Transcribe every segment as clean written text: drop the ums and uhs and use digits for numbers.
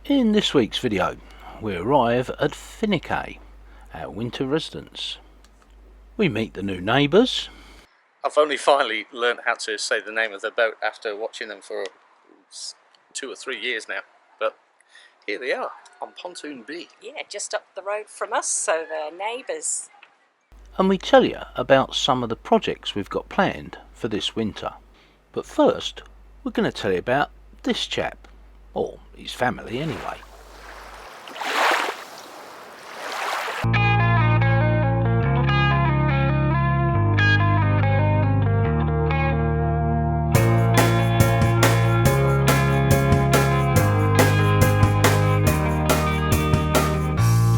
In this week's video, we arrive at Finike, our winter residence. We meet the new neighbours. I've only finally learned how to say the name of the boat after watching them for 2 or 3 years now. But here they are, on Pontoon B. Yeah, just up the road from us, so they're neighbours. And we tell you about some of the projects we've got planned for this winter. But first, we're going to tell you about this chap. Or his family anyway.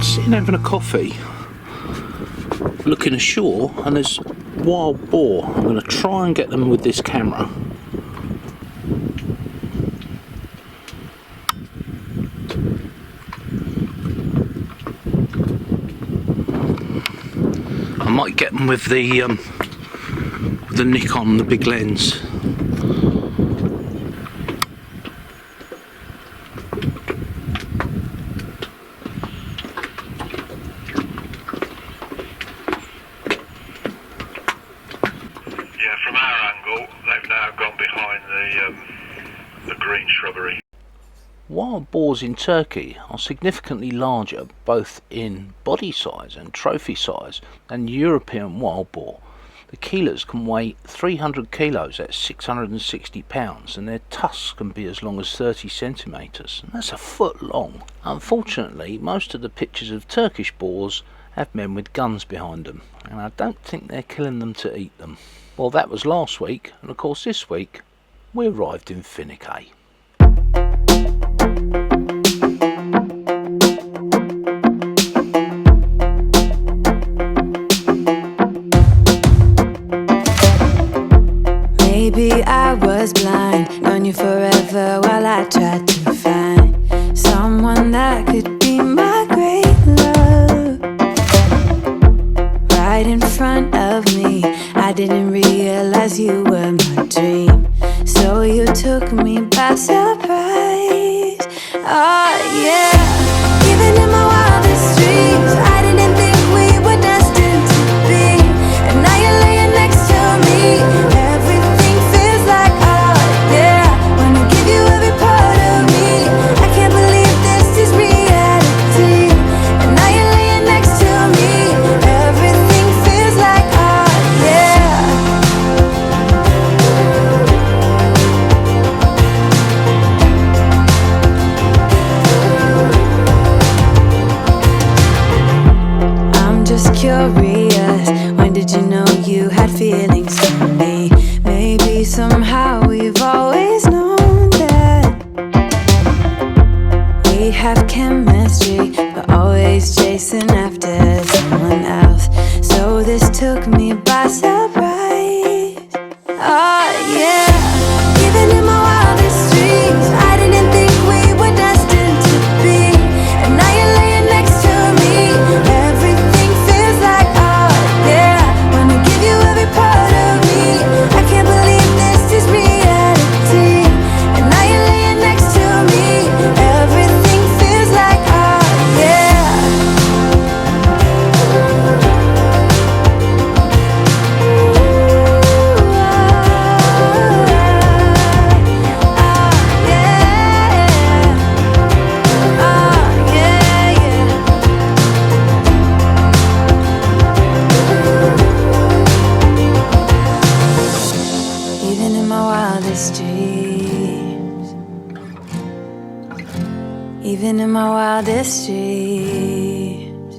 Sitting having a coffee, looking ashore, and there's wild boar. I'm going to try and get them with this camera. I might get them with the Nikon, the big lens. Yeah, from our angle, they've now gone behind the green shrubbery. Wild boars in Turkey are significantly larger both in body size and trophy size than European wild boar. The kilos can weigh 300 kilos, that's 660 pounds, and their tusks can be as long as 30 centimetres, and that's a foot long. Unfortunately, most of the pictures of Turkish boars have men with guns behind them, and I don't think they're killing them to eat them. Well, that was last week, and of course this week we arrived in Finike. Maybe I was blind, known you forever while I tried to find someone that could be my great love. Right in front of me, I didn't realize you were my dream, so you took me by surprise. Oh yeah, even in my wildest dreams, I didn't think we were destined to be, and now you're laying next to me. Everything feels like oh yeah, wanna give you every part of me. I can't believe this is reality, and now you're laying next to me. Everything feels like oh yeah. I'm just curious, when did you know you had feelings for me? Maybe somehow we've always known that we have chemistry, but always chasing after someone else. So this took me by surprise. Oh yeah, even in my wildest dreams, I didn't think we were destined to be, and now you're laying next to me. Everything feels like oh yeah, wanna give you every part of me. I can't believe this is reality, and now you're laying next to me. Everything feels like oh yeah. Even in my wildest dreams, even in my wildest dreams.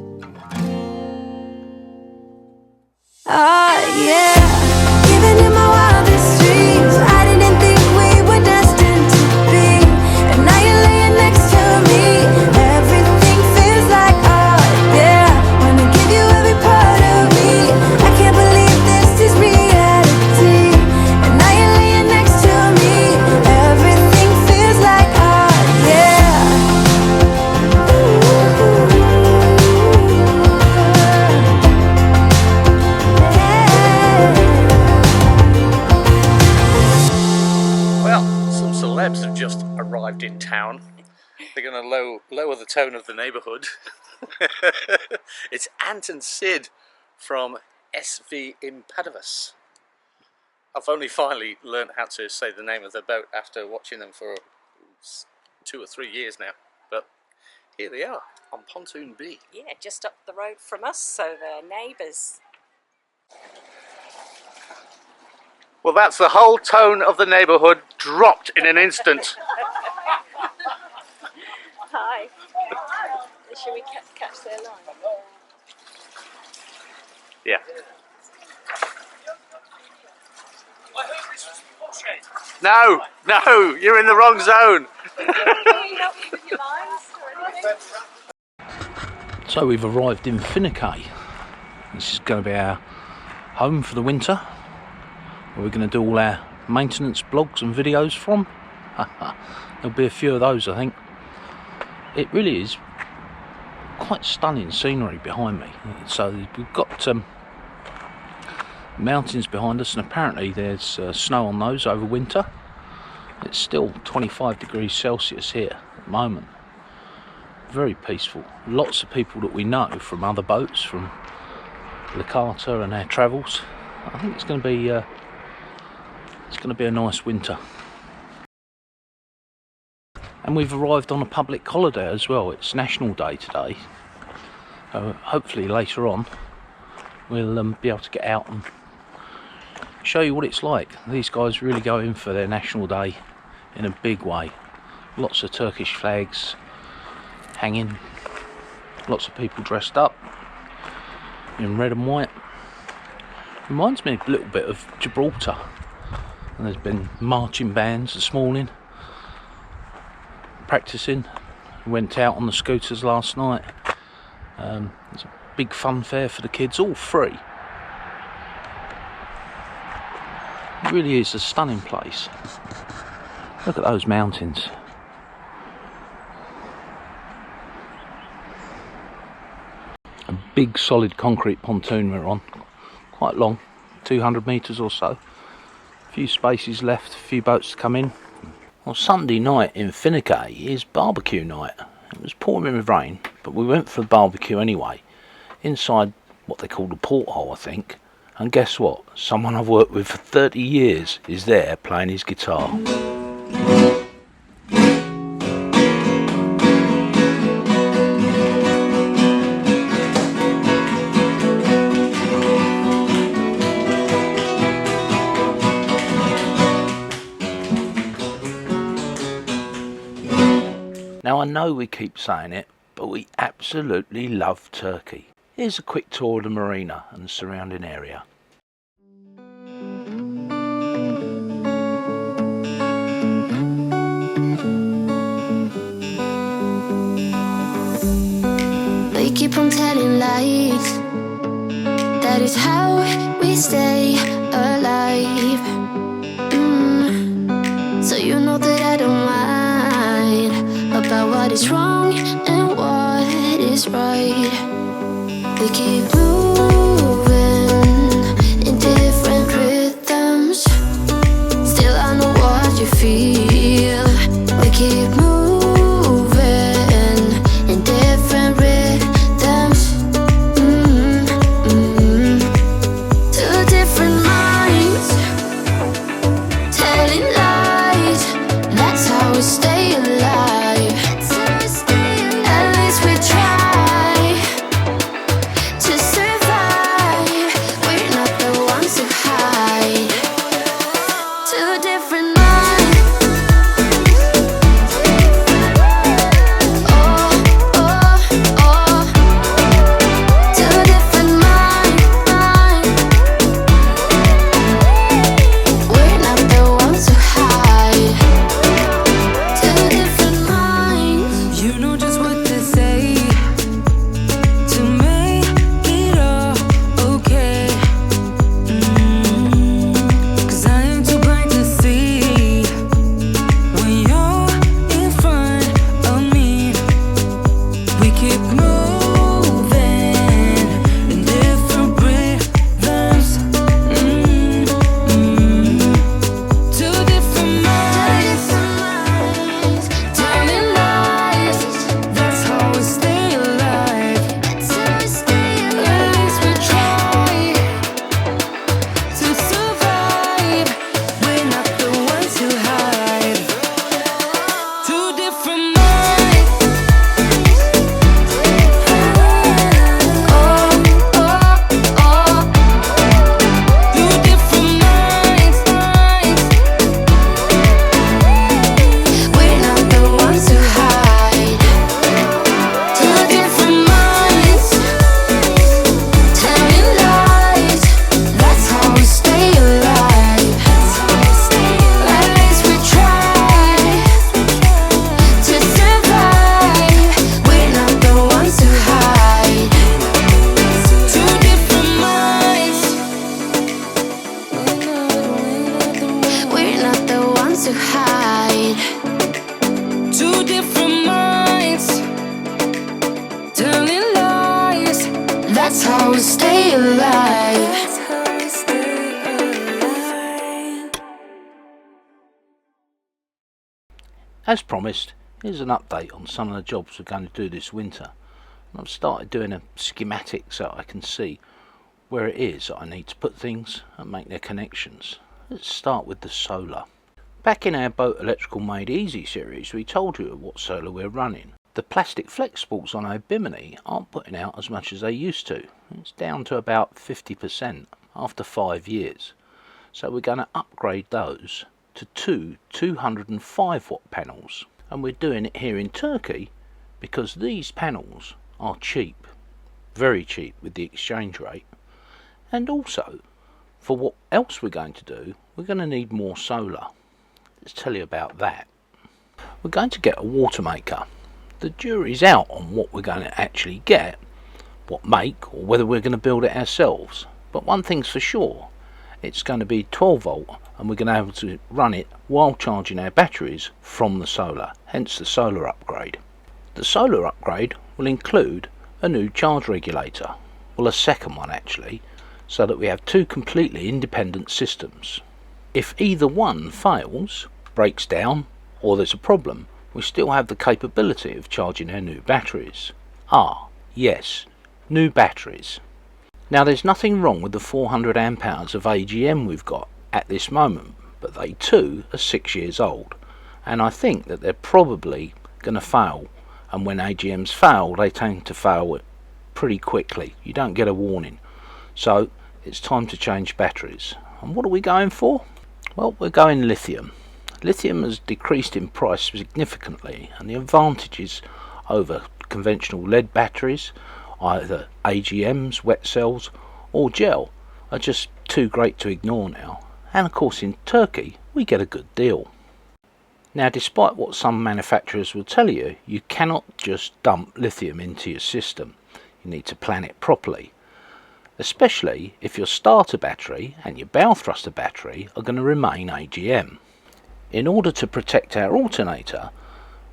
Oh yeah, even in my wildest dreams, I didn't think we were destined to be, and now you're laying next to me. Everything feels like oh yeah, wanna give you every part of me. I can't believe this is reality, and now you're laying next to me. Everything feels like oh yeah. Ooh. They're going to lower the tone of the neighbourhood. It's Ant and Sid from SV Impavidus. I've only finally learnt how to say the name of the boat after watching them for 2 or 3 years now. But here they are on Pontoon B. Yeah, just up the road from us, so they're neighbours. Well, that's the whole tone of the neighbourhood dropped in an instant. Hi. Shall we catch their line? Yeah. No, you're in the wrong zone. Can we help you with your lines or anything? So we've arrived in Finike. This is going to be our home for the winter, where we're going to do all our maintenance blogs and videos from. There'll be a few of those, I think. It really is quite stunning scenery behind me. So we've got mountains behind us, and apparently there's snow on those over winter. It's still 25 degrees Celsius here at the moment. Very peaceful. Lots of people that we know from other boats, from Licata and our travels. I think it's going to be a nice winter. And we've arrived on a public holiday as well. It's National Day today. So hopefully later on we'll be able to get out and show you what it's like. These guys really go in for their National Day in a big way. Lots of Turkish flags hanging, lots of people dressed up in red and white. Reminds me a little bit of Gibraltar, and there's been marching bands this morning practicing. Went out on the scooters last night. There's a big fun fair for the kids, all free. It really is a stunning place. Look at those mountains. A big solid concrete pontoon we're on, quite long, 200 metres or so. A few spaces left, a few boats to come in. Well, Sunday night in Finike is barbecue night. It was pouring with rain, but we went for the barbecue anyway, inside what they call the porthole, I think. And guess what? Someone I've worked with for 30 years is there playing his guitar. Now I know we keep saying it, but we absolutely love Turkey. Here's a quick tour of the Marina and the surrounding area. We keep on telling lies. That is how we stay alive. So you know that I don't mind about what is wrong and what is right. We keep moving in different rhythms. Still I know what you feel. We keep moving in different rhythms. Two different minds telling lies. That's how we stay alive. At least we try to survive. how we stay alive. As promised, here's an update on some of the jobs we're going to do this winter. I've started doing a schematic so I can see where it is that I need to put things and make their connections. Let's start with the solar. Back in our Boat Electrical Made Easy series, we told you what solar we're running. The plastic flexibles on our Bimini aren't putting out as much as they used to. It's down to about 50% after 5 years. So we're going to upgrade those to two 205 watt panels. And we're doing it here in Turkey because these panels are cheap, very cheap with the exchange rate. And also, for what else we're going to do, we're going to need more solar. Let's tell you about that. We're going to get a water maker. The jury's out on what we're going to actually get, what make, or whether we're going to build it ourselves. But one thing's for sure, it's going to be 12 volt and we're going to be able to run it while charging our batteries from the solar, hence the solar upgrade. The solar upgrade will include a new charge regulator, well a second one actually, so that we have two completely independent systems. If either one fails, breaks down, or there's a problem, we still have the capability of charging our new batteries. Ah, yes, new batteries. Now there's nothing wrong with the 400 amp hours of AGM we've got at this moment, but they too are 6 years old, and I think that they're probably going to fail, and when AGMs fail, they tend to fail pretty quickly. You don't get a warning. So it's time to change batteries. And what are we going for? Well, we're going lithium. Lithium has decreased in price significantly, and the advantages over conventional lead batteries, either AGMs, wet cells or gel, are just too great to ignore now. And of course in Turkey we get a good deal. Now despite what some manufacturers will tell you, you cannot just dump lithium into your system. You need to plan it properly, especially if your starter battery and your bow thruster battery are going to remain AGM. In order to protect our alternator,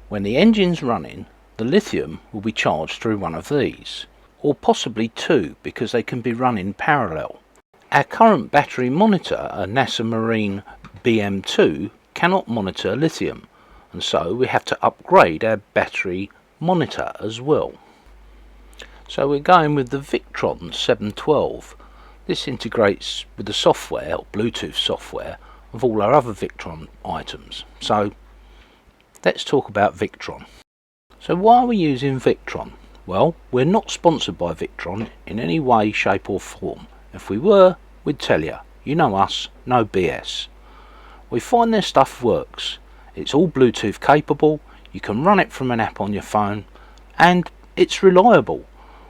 when the engine's running, the lithium will be charged through one of these, or possibly two because they can be run in parallel. Our current battery monitor, a NASA Marina BM2, cannot monitor lithium, and so we have to upgrade our battery monitor as well. So we're going with the Victron 712. This integrates with the software, or Bluetooth software, of all our other Victron items. So let's talk about Victron. So why are we using Victron? Well, we're not sponsored by Victron in any way, shape or form. If we were, we'd tell you. You know us, no BS. We find their stuff works. It's all Bluetooth capable, you can run it from an app on your phone, and it's reliable.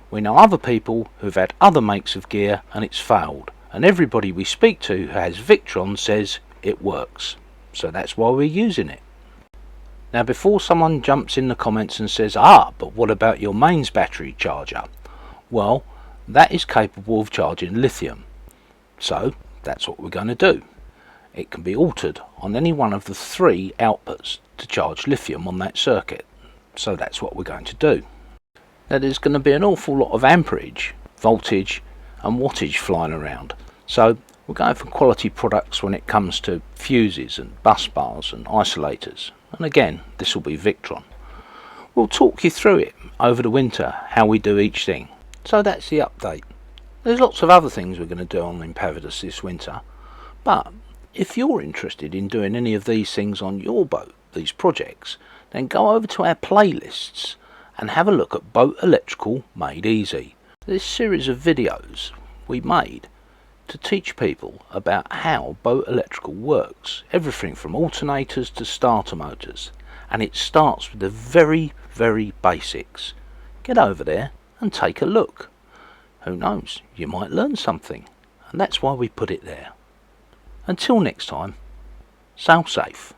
We know other people who've had other makes of gear and it's failed, and everybody we speak to who has Victron says it works. So that's why we're using it. Now before someone jumps in the comments and says, but what about your mains battery charger? Well, that is capable of charging lithium. So that's what we're going to do. It can be altered on any one of the three outputs to charge lithium on that circuit. So that's what we're going to do. Now there's going to be an awful lot of amperage, voltage and wattage flying around. So we're going for quality products when it comes to fuses and bus bars and isolators. And again, this will be Victron. We'll talk you through it over the winter, how we do each thing. So that's the update. There's lots of other things we're going to do on Impavidus this winter, but if you're interested in doing any of these things on your boat, these projects, then go over to our playlists and have a look at Boat Electrical Made Easy. This series of videos we made to teach people about how boat electrical works, everything from alternators to starter motors, and it starts with the very, very basics. Get over there and take a look. Who knows, you might learn something, and that's why we put it there. Until next time, sail safe.